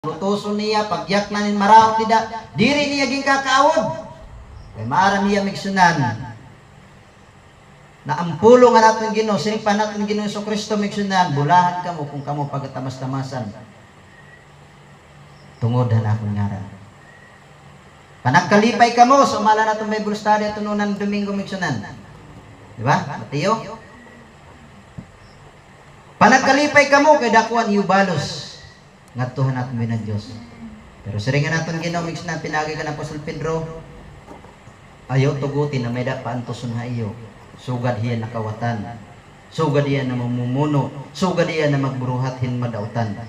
lutuson niya, pagyak na nin marahot nida, diri niya ging kakaawod. Kay maaram niya migsunan. Na ampulo nga natin Ginoo, sinipan natin Ginoo Hesus Kristo migsunan, bulahan kamo kung kamo pagatamas-tamasan. Tungod na akong ngaran. Panagkalipay kamo, sumala na itong Bible study at tununan Domingo migsunan. Di ba? Mateo? Panagkalipay kamo, kay dakuan iubalos. Ngatuhan natin ng Diyos. Pero siringan natin Ginoo migsunan, pinagi ka ng Apostol Pedro, ayaw tugutin na may paantoson na iyo. Sugad hiyan nakawatan. Sugad hiyan na mamumuno. Sugad hiyan na magburuhathin madautan.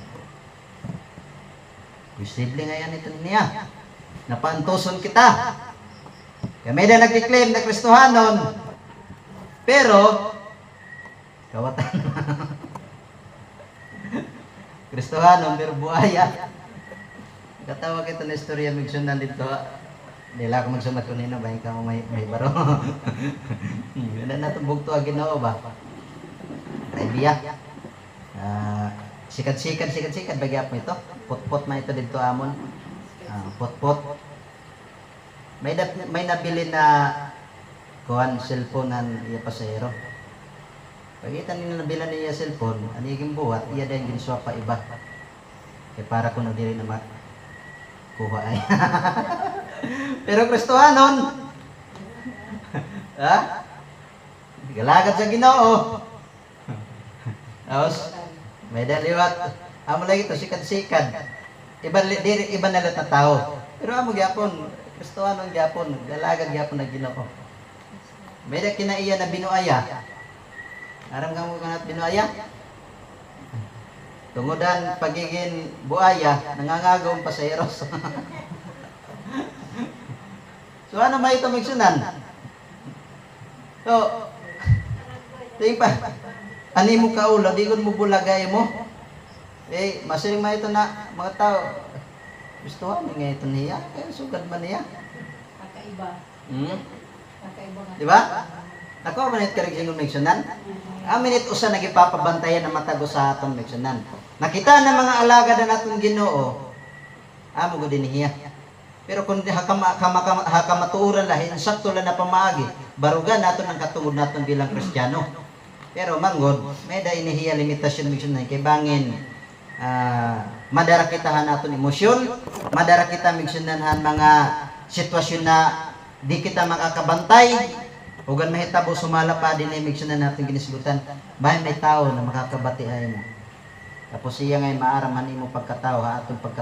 Posible nga yan ito niya. Napaantoson kita. Kaya may na nag-declaim na Kristohanon. Pero, kawatan. Kristohanon, pero buhaya. Katawag ito na istorya migsunan dito. Nila ako magsumat ko nino, bahin ka mo may baro. Ganda na itong bugto ang Ginoo ba? Raibiya. Sikat-sikat, bagyap mo ito. Pot-pot na ito dito amon. Pot-pot. May nabili na kuhan cellphone ng iya pasahero. Pagkita nila nabila niya cellphone, aniging buhat, iya dahil ginswap pa iba. Kaya para ko na diri na kuha ay. Pero Kristohanon, ha? Galagad sa Ginoo. Tapos, may daliwat. Amo lagi ito, sikad-sikad. Iba na lahat na tao. Pero amo gyapon, Kristohanon gyapon, galagad gyapon na Ginoo. May da kinaiya na binuaya. Aram ka mo kanat binuaya? Tungudan pagiging buaya, nangangagaw ang pasayeros. So ano ba ito migsunan? So, tingin pa, ani mo kaulo, di mo bulagay mo. Masiling ma ito na mga tao, gustuhan nga ito niya, kaya sugad man niya. Kakaiba. Kakaiba nga. Di ba? Ako, manit ka rin yung migsunan. Minute usa nagipapabantayan na matago sa atong migsunan. Nakita na mga alagad na natong Ginoo, amo ko din niya. Pero kung hakamatuuran lahin, sakto lang na pamaagi, barugan nato ng katungod naton bilang Kristiyano. Pero manggod, may da inihiya limitasyon migsunan kay bangin madara kitahan naton emosyon, madara kita migsunanhan mga sitwasyon na di kita makakabantay. Hugan mahitabo sumala pa din ay migsunan natin ginisgutan. Bahay may tao na makakabati ay mo. Tapos siya ngay maaraman mo pagkatao ha atong pagkatao.